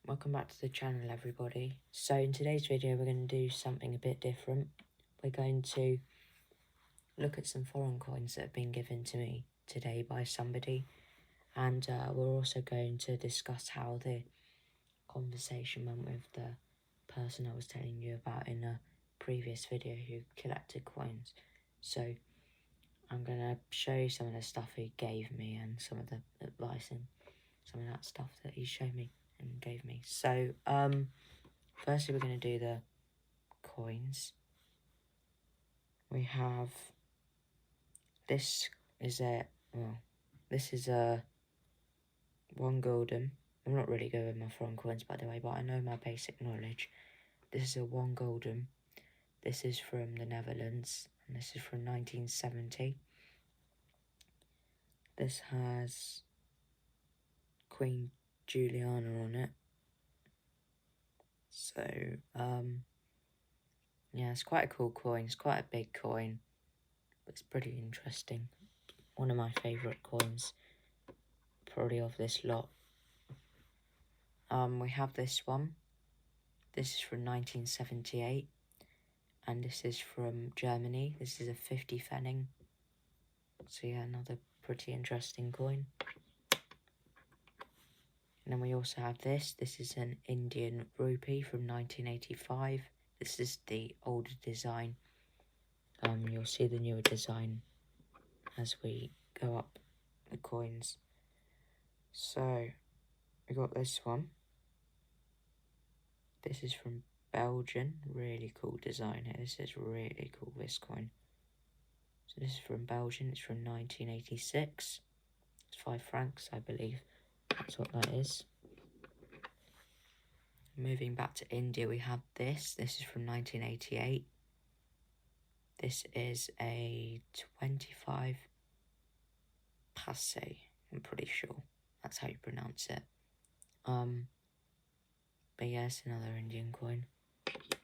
Welcome back to the channel, everybody. So in today's video we're going to do something a bit different. We're going to look at some foreign coins that have been given to me today by somebody, and we're also going to discuss how the conversation went with the person I was telling you about in a previous video who collected coins. So I'm going to show you some of the stuff he gave me and some of the advice and some of that stuff that he showed me and gave me. So firstly we're going to do the coins. We have this is a one golden. I'm not really good with my foreign coins, by the way, but I know my basic knowledge. This is a one golden. This is from the Netherlands, and this is from 1970. This has Queen Juliana on it. So, yeah, it's quite a cool coin. It's quite a big coin, but it's pretty interesting. One of my favourite coins, probably of this lot. We have this one. This is from 1978, and this is from Germany. This is a 50 Pfennig. So yeah, another pretty interesting coin. And then we also have this. This is an Indian rupee from 1985. This is the older design. You'll see the newer design as we go up the coins. So we got this one. This is from Belgium. Really cool design here. This is really cool, this coin. So this is from Belgium. It's from 1986. It's 5 francs, I believe. That's what that is. Moving back to India, we have this. This is from 1988. This is a 25 paise, I'm pretty sure. That's how you pronounce it. But yeah, it's another Indian coin.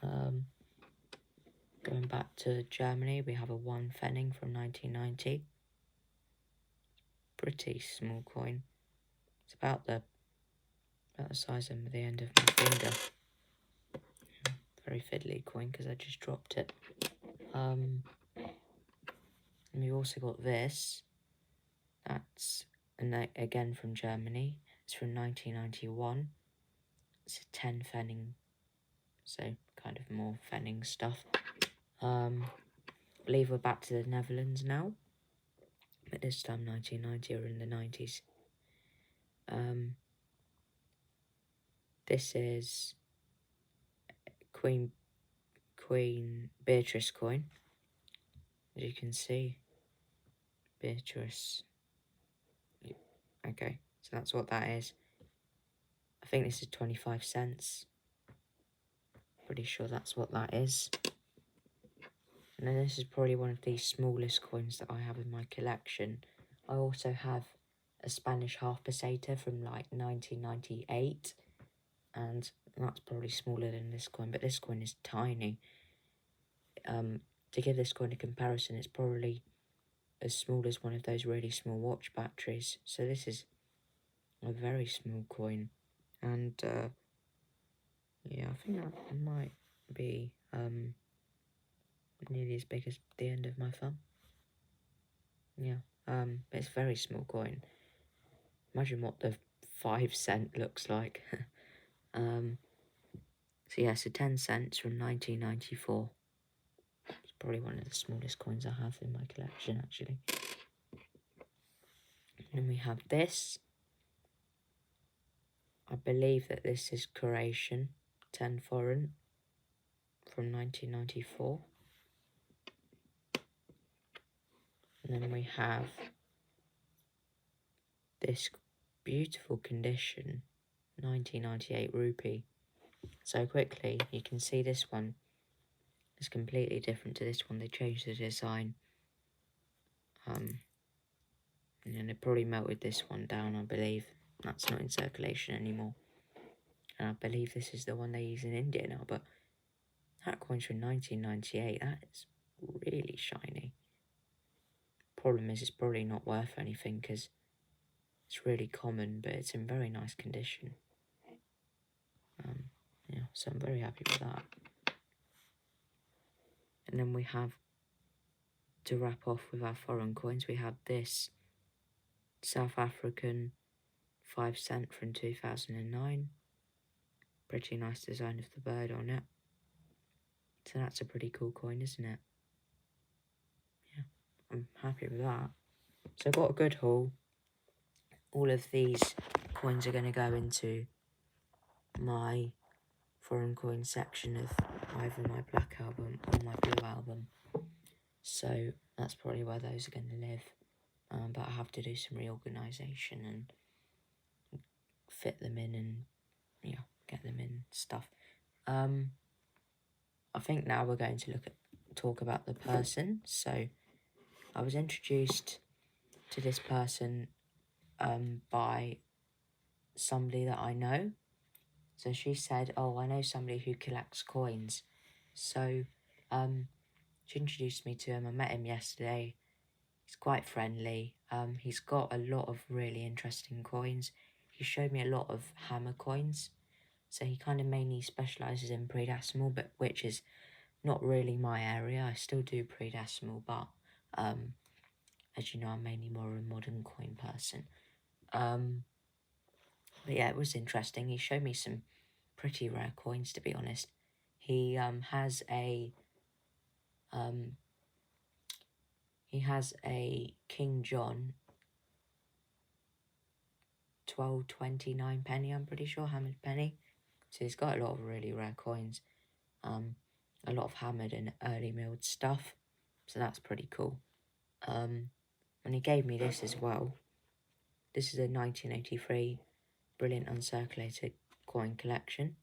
Going back to Germany, we have a 1 Pfennig from 1990. Pretty small coin. It's about the size of the end of my finger. Very fiddly coin because I just dropped it. And we also got this. That's again from Germany. It's from 1991. It's a 10 Pfennig, so kind of more Pfennig stuff. I believe we're back to the Netherlands now, but this time 1990 or in the 90s. This is Queen Beatrice coin. As you can see, Beatrice. Okay, so that's what that is. I think this is 25 cents. Pretty sure that's what that is. And then this is probably one of the smallest coins that I have in my collection. I also have a Spanish half peseta from like 1998. And that's probably smaller than this coin, but this coin is tiny. To give this coin a comparison, it's probably as small as one of those really small watch batteries. So this is a very small coin. And yeah, I think that might be nearly as big as the end of my thumb. Yeah, it's a very small coin. Imagine what the 5 cent looks like. So yeah, so 10 cents from 1994. It's probably one of the smallest coins I have in my collection, actually. And then we have this. I believe that this is Croatian 10 foreign from 1994. And then we have this beautiful condition 1998 rupee. So quickly, you can see this one is completely different to this one. They changed the design. And then they probably melted this one down, I believe. That's not in circulation anymore. And I believe this is the one they use in India now, but that coin's from 1998. That is really shiny. Problem is, it's probably not worth anything because it's really common, but it's in very nice condition. Yeah, so I'm very happy with that. And then we have, to wrap off with our foreign coins, we have this South African 5 cent from 2009. Pretty nice design of the bird on it. So that's a pretty cool coin, isn't it? Yeah, I'm happy with that. So I got a good haul. All of these coins are going to go into my foreign coin section of either my black album or my blue album. So that's probably where those are going to live. But I have to do some reorganisation and fit them in and, yeah, get them in stuff. I think now we're going to talk about the person. So I was introduced to this person by somebody that I know. So she said, oh, I know somebody who collects coins. So she introduced me to him. I met him yesterday. He's quite friendly. He's got a lot of really interesting coins. He showed me a lot of hammer coins. So he kind of mainly specialises in pre-decimal, but which is not really my area. I still do pre-decimal, but as you know, I'm mainly more a modern coin person. But yeah, it was interesting. He showed me some pretty rare coins, to be honest. He has a King John 12.29 penny, I'm pretty sure, hammered penny. So he's got a lot of really rare coins. A lot of hammered and early milled stuff. So that's pretty cool. And he gave me this as well. This is a 1983 Brilliant Uncirculated coin collection.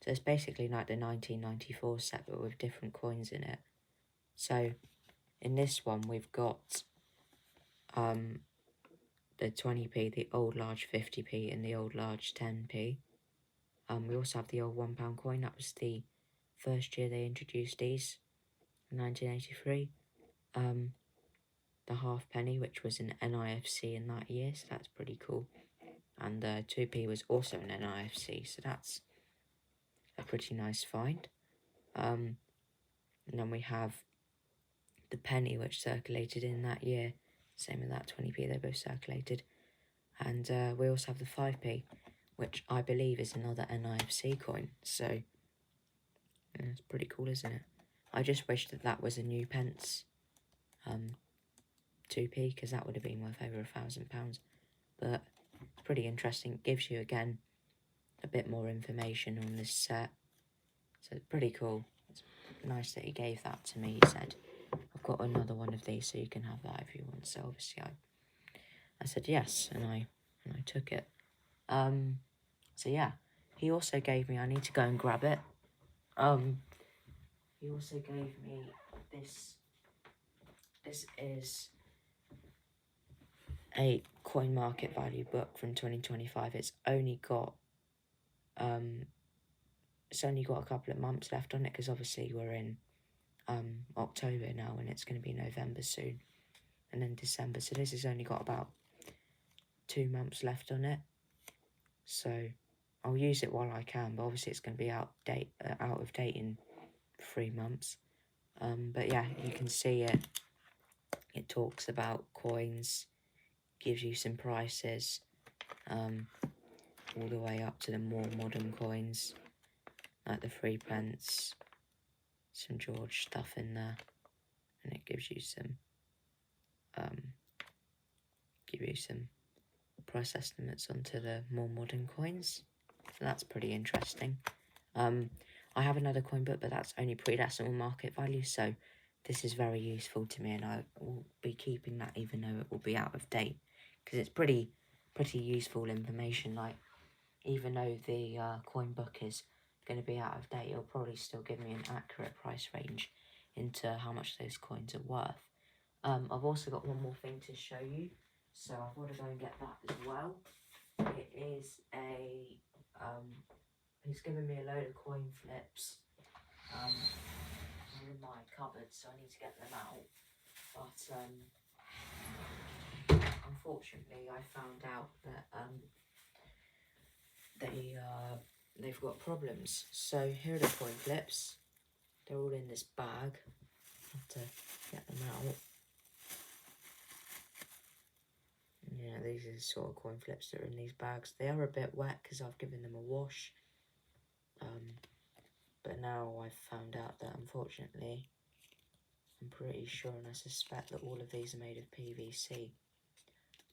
So it's basically like the 1994 set, but with different coins in it. So in this one, we've got the 20p, the old large 50p, and the old large 10p. We also have the old £1 coin. That was the first year they introduced these, in 1983. The halfpenny, which was an NIFC in that year, so that's pretty cool. And the 2p was also an NIFC, so that's a pretty nice find. And then we have the penny, which circulated in that year. Same with that 20p, they both circulated. And we also have the 5p, which I believe is another NIFC coin. So yeah, it's pretty cool, isn't it? I just wish that that was a new pence 2p, because that would have been worth over £1,000. But it's pretty interesting. It gives you, again, a bit more information on this set. So it's pretty cool. It's nice that he gave that to me. He said, I've got another one of these, so you can have that if you want. So obviously I said yes, and I took it. So yeah, he also gave me, I need to go and grab it. He also gave me this. This is a coin market value book from 2025. It's only got a couple of months left on it, because obviously we're in October now, and it's going to be November soon, and then December. So this has only got about 2 months left on it. So I'll use it while I can, but obviously it's going to be out of date in 3 months. But yeah, you can see it. It talks about coins, gives you some prices, all the way up to the more modern coins, like the 3 pence, some George stuff in there, and it gives you some price estimates onto the more modern coins. So that's pretty interesting. I have another coin book, but that's only pre-decimal market value, so this is very useful to me, and I will be keeping that even though it will be out of date, because it's pretty useful information. Like, even though the coin book is going to be out of date, it'll probably still give me an accurate price range into how much those coins are worth. I've also got one more thing to show you, so I've got to go and get that as well. It is a he's given me a load of coin flips in my cupboard, so I need to get them out. But unfortunately, I found out that they've got problems. So here are the coin flips. They're all in this bag. I have to get them out. Yeah, these are the sort of coin flips that are in these bags. They are a bit wet because I've given them a wash. But now I've found out that, unfortunately, I'm pretty sure and I suspect that all of these are made of PVC.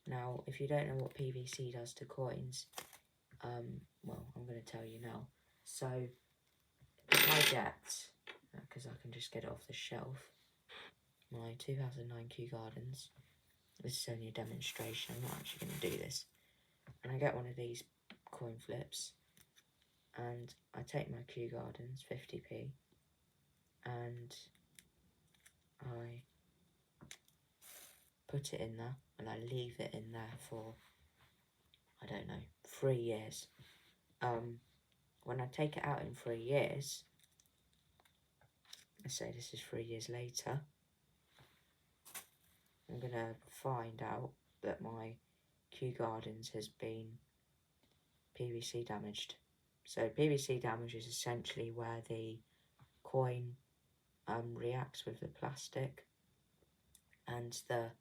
Now, if you don't know what PVC does to coins, well, I'm going to tell you now. So, if I get, because I can just get it off the shelf, my 2009 Kew Gardens, this is only a demonstration, I'm not actually going to do this, and I get one of these coin flips, and I take my Kew Gardens 50p, and I put it in there, and I leave it in there for, I don't know, 3 years. When I take it out in 3 years, let's say this is 3 years later, I'm going to find out that my Kew Gardens has been PVC damaged. So PVC damage is essentially where the coin reacts with the plastic, and the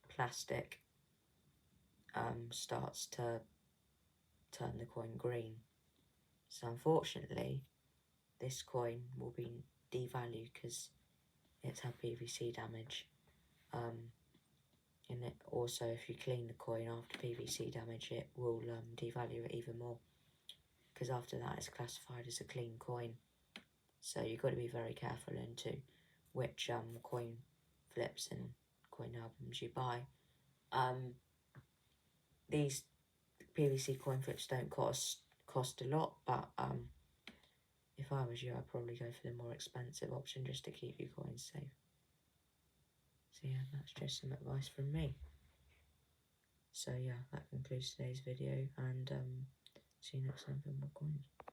plastic starts to turn the coin green. So unfortunately, this coin will be devalued because it's had PVC damage. And it also, if you clean the coin after PVC damage, it will devalue it even more, because after that it's classified as a clean coin. So you've got to be very careful into which coin flips and coin albums you buy. These PVC coin flips don't cost a lot, but if I was you, I'd probably go for the more expensive option just to keep your coins safe. So yeah, that's just some advice from me. So yeah, that concludes today's video, and see you next time for more coins.